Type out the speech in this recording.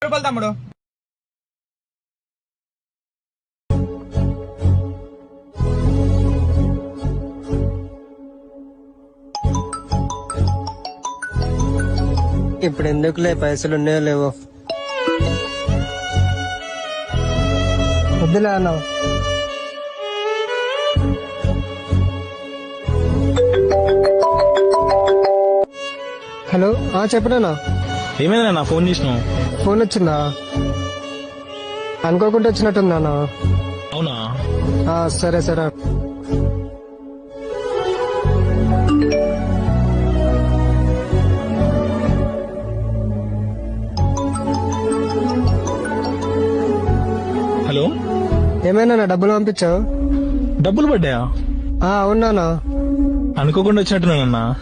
రూపాయలు తమ్ముడు. ఇప్పుడు ఎందుకులే, పైసలు ఉన్నాయో లేవో. వద్దులే అన్న. హలో, చెప్పనా? ఏమైందా నా ఫోన్ చేసినావు? ఫోన్ వచ్చిందా? అనుకోకుండా వచ్చినట్టుందా అన్న? అవునా? సరే సరే. హలో, ఏమైనా డబ్బులు పంపించావు? డబ్బులు పడ్డాయా? అవునా? అనుకోకుండా వచ్చినట్టున్నానన్నా.